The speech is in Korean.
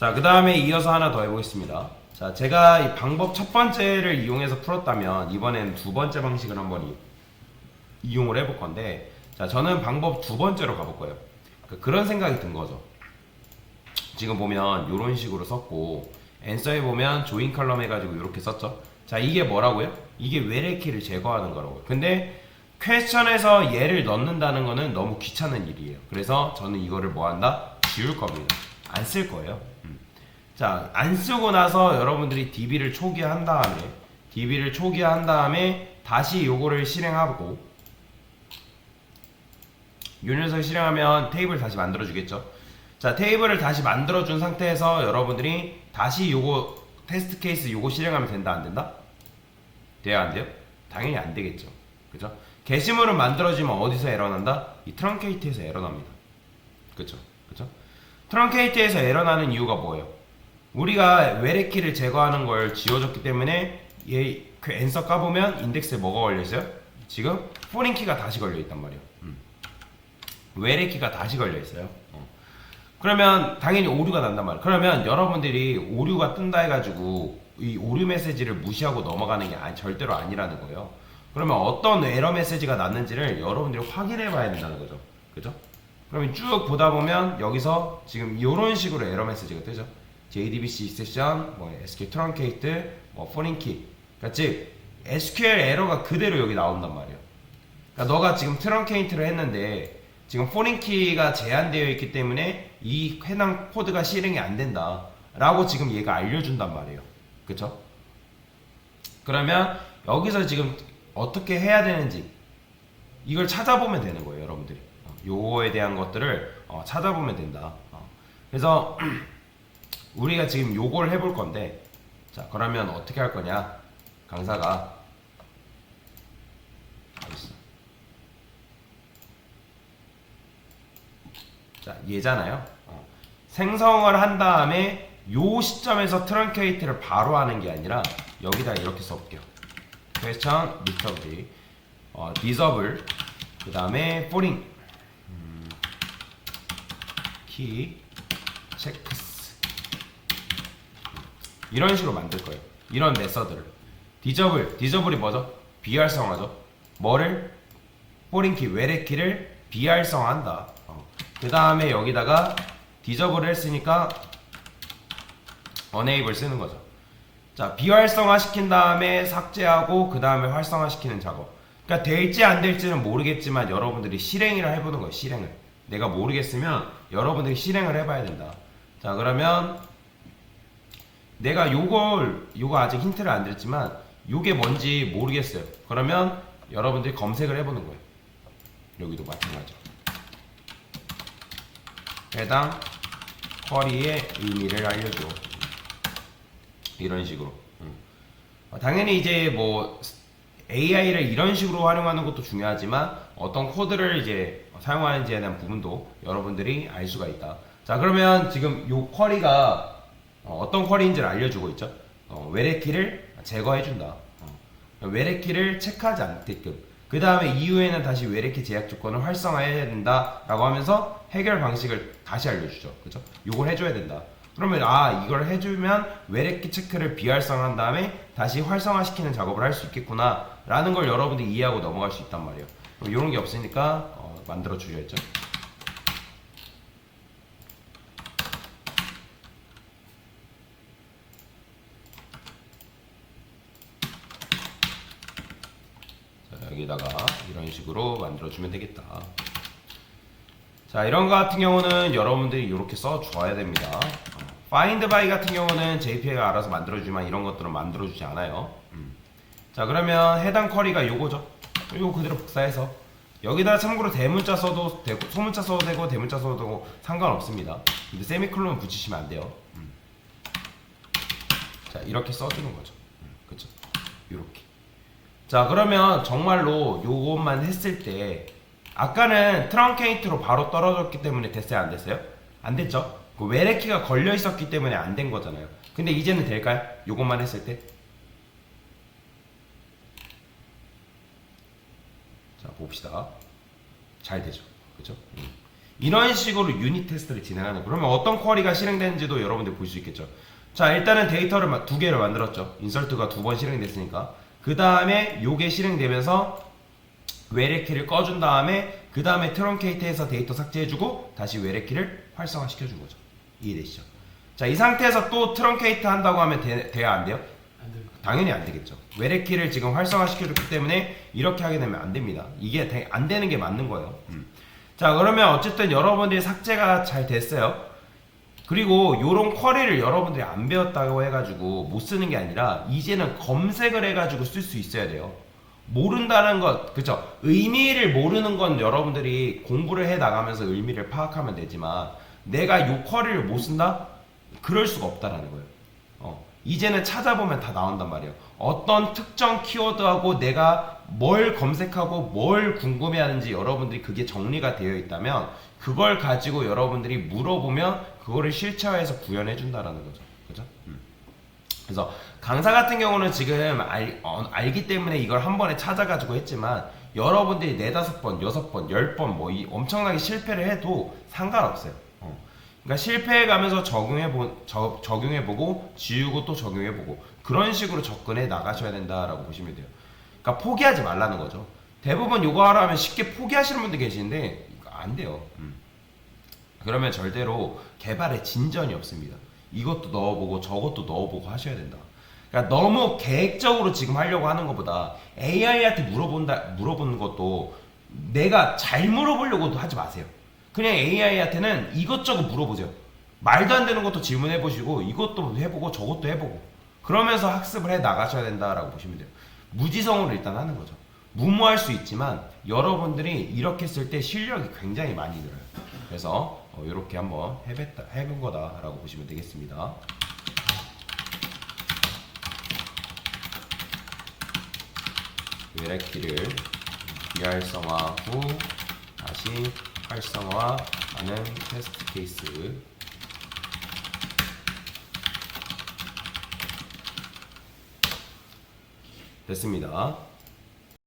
자, 그 다음에 이어서 하나 더 해보겠습니다. 자, 제가 이 방법 첫 번째를 이용해서 풀었다면 이번엔 두 번째 방식을 한번 이용을 해볼 건데, 자, 저는 방법 두 번째로 가볼 거예요. 그런 생각이 든 거죠. 지금 보면 이런 식으로 썼고, 앤서에 보면 조인 컬럼 해가지고 이렇게 썼죠. 자, 이게 뭐라고요? 이게 외래키를 제거하는 거라고요. 근데 퀘스천에서 얘를 넣는다는 거는 너무 귀찮은 일이에요. 그래서 저는 이거를 뭐 한다? 지울 겁니다. 안 쓸 거예요. 자, 안 쓰고 나서 여러분들이 DB를 초기화한 다음에 다시 요거를 실행하고, 요 녀석을 실행하면 테이블 다시 만들어 주겠죠. 자, 테이블을 다시 만들어 준 상태에서 여러분들이 다시 요거 테스트 케이스 요거 실행하면 된다 안 된다? 돼요 안 돼요? 당연히 안 되겠죠. 그죠? 게시물은 만들어지면 어디서 에러 난다? 이 트렁케이트에서 에러 납니다. 그죠? 그죠? 트렁케이트에서 에러 나는 이유가 뭐예요? 우리가 외래키를 제거하는 걸 지워줬기 때문에 얘 그 앤서 까보면 인덱스에 뭐가 걸려있어요? 지금 포린키가 다시 걸려있단 말이에요. 외래키가 다시 걸려있어요. 그러면 당연히 오류가 난단 말이에요. 그러면 여러분들이 오류가 뜬다 해가지고 이 오류 메시지를 무시하고 넘어가는 게 절대로 아니라는 거예요. 그러면 어떤 에러 메시지가 났는지를 여러분들이 확인해 봐야 된다는 거죠. 그죠? 그러면 쭉 보다 보면 여기서 지금 이런 식으로 에러 메시지가 뜨죠. JDBC exception, 뭐 SQL truncate, 뭐 foreign key. 그러니까 즉 SQL 에러가 그대로 여기 나온단 말이에요. 그러니까 너가 지금 트렁케이트를 했는데 지금 foreign key가 제한되어 있기 때문에 이 해당 코드가 실행이 안 된다 라고 지금 얘가 알려준단 말이에요. 그쵸? 그러면 여기서 지금 어떻게 해야 되는지 이걸 찾아보면 되는 거예요. 여러분들이 요거에 대한 것들을 찾아보면 된다. 그래서 우리가 지금 요걸 해볼 건데, 자, 그러면 어떻게 할 거냐? 강사가 자, 얘잖아요. 생성을 한 다음에 요 시점에서 트렁케이트를 바로 하는 게 아니라 여기다 이렇게 써볼게요. question recovery, disable, 그 다음에 foreign key checks 이런 식으로 만들 거예요. 이런 메서드를 디저블이 뭐죠? 비활성화죠. 뭐를? foreign key, 외래키를 비활성화한다. 그 다음에 여기다가 디저블을 했으니까 enable 쓰는 거죠. 자, 비활성화 시킨 다음에 삭제하고 그 다음에 활성화 시키는 작업. 그러니까 될지 안 될지는 모르겠지만 여러분들이 실행이라 해보는 거예요. 실행을. 내가 모르겠으면 여러분들이 실행을 해봐야 된다. 자, 그러면 내가 요거 아직 힌트를 안 드렸지만 요게 뭔지 모르겠어요. 그러면 여러분들이 검색을 해보는 거예요. 여기도 마찬가지로. 해당 쿼리의 의미를 알려줘. 이런 식으로. 당연히 이제 뭐 AI를 이런 식으로 활용하는 것도 중요하지만 어떤 코드를 이제 사용하는지에 대한 부분도 여러분들이 알 수가 있다. 자, 그러면 지금 요 쿼리가 어떤 쿼리인지를 알려주고 있죠. 외래키를 제거해준다. 외래키를 체크하지 않게끔. 그 다음에 이후에는 다시 외래키 제약 조건을 활성화해야 된다 라고 하면서 해결 방식을 다시 알려주죠. 그죠? 요걸 해줘야 된다. 그러면 이걸 해주면 외래키 체크를 비활성화한 다음에 다시 활성화시키는 작업을 할 수 있겠구나 라는 걸 여러분들이 이해하고 넘어갈 수 있단 말이에요. 이런 게 없으니까 만들어 주셔야죠. 여기다가 이런 식으로 만들어주면 되겠다. 자, 이런 거 같은 경우는 여러분들이 이렇게 써줘야 됩니다. find by 같은 경우는 JPA가 알아서 만들어주지만 이런 것들은 만들어주지 않아요. 자, 그러면 해당 쿼리가 요거죠. 요거 그대로 복사해서 여기다 참고로 대문자 써도 되고 소문자 써도 되고 대문자 써도 되고 상관없습니다. 근데 세미콜론 붙이시면 안 돼요. 자, 이렇게 써주는 거죠. 그쵸? 요렇게. 자, 그러면 정말로 요것만 했을 때 아까는 트렁케이트로 바로 떨어졌기 때문에 됐어요? 안 됐어요? 안 됐죠? 그 외래키가 걸려 있었기 때문에 안 된 거잖아요. 근데 이제는 될까요? 요것만 했을 때? 자, 봅시다. 잘 되죠. 그죠? 이런 식으로 유닛 테스트를 진행하는 거예요. 그러면 어떤 쿼리가 실행되는지도 여러분들 볼 수 있겠죠. 자, 일단은 데이터를 두 개를 만들었죠. 인설트가 2번 실행됐으니까. 그 다음에 요게 실행되면서 외래키를 꺼준 다음에 그 다음에 트렁케이트해서 데이터 삭제해주고 다시 외래키를 활성화시켜준 거죠. 이해되시죠? 자, 이 상태에서 또 트렁케이트 한다고 하면 돼야 안 돼요? 안 돼요. 당연히 안 되겠죠. 외래키를 지금 활성화시켜줬기 때문에 이렇게 하게 되면 안 됩니다. 이게 안 되는 게 맞는 거예요. 자, 그러면 어쨌든 여러분들이 삭제가 잘 됐어요. 그리고 요런 쿼리를 여러분들이 안 배웠다고 해가지고 못 쓰는 게 아니라 이제는 검색을 해가지고 쓸 수 있어야 돼요. 모른다는 것, 그쵸? 의미를 모르는 건 여러분들이 공부를 해 나가면서 의미를 파악하면 되지만 내가 요 쿼리를 못 쓴다? 그럴 수가 없다라는 거예요. 이제는 찾아보면 다 나온단 말이에요. 어떤 특정 키워드하고 내가 뭘 검색하고 뭘 궁금해하는지 여러분들이 그게 정리가 되어 있다면 그걸 가지고 여러분들이 물어보면 그거를 실체화해서 구현해 준다라는 거죠. 그죠? 그래서 강사 같은 경우는 지금 알기 때문에 이걸 한 번에 찾아가지고 했지만 여러분들이 4-5번, 6번, 10번 뭐 엄청나게 실패를 해도 상관없어요. 그러니까 실패해가면서 적용해보고 지우고 또 적용해보고 그런 식으로 접근해 나가셔야 된다라고 보시면 돼요. 그러니까 포기하지 말라는 거죠. 대부분 요거 하라 하면 쉽게 포기하시는 분들 계시는데 안 돼요. 그러면 절대로 개발에 진전이 없습니다. 이것도 넣어보고 저것도 넣어보고 하셔야 된다. 그러니까 너무 계획적으로 지금 하려고 하는 것보다 AI한테 물어보는 것도 내가 잘 물어보려고도 하지 마세요. 그냥 AI한테는 이것저것 물어보세요. 말도 안 되는 것도 질문해보시고 이것도 해보고 저것도 해보고 그러면서 학습을 해 나가셔야 된다라고 보시면 돼요. 무지성으로 일단 하는 거죠. 무모할 수 있지만 여러분들이 이렇게 쓸 때 실력이 굉장히 많이 늘어요. 그래서 이렇게 한번 해본 거다라고 보시면 되겠습니다. 외래키를 비활성화 후 다시 활성화하는 테스트 케이스. 됐습니다.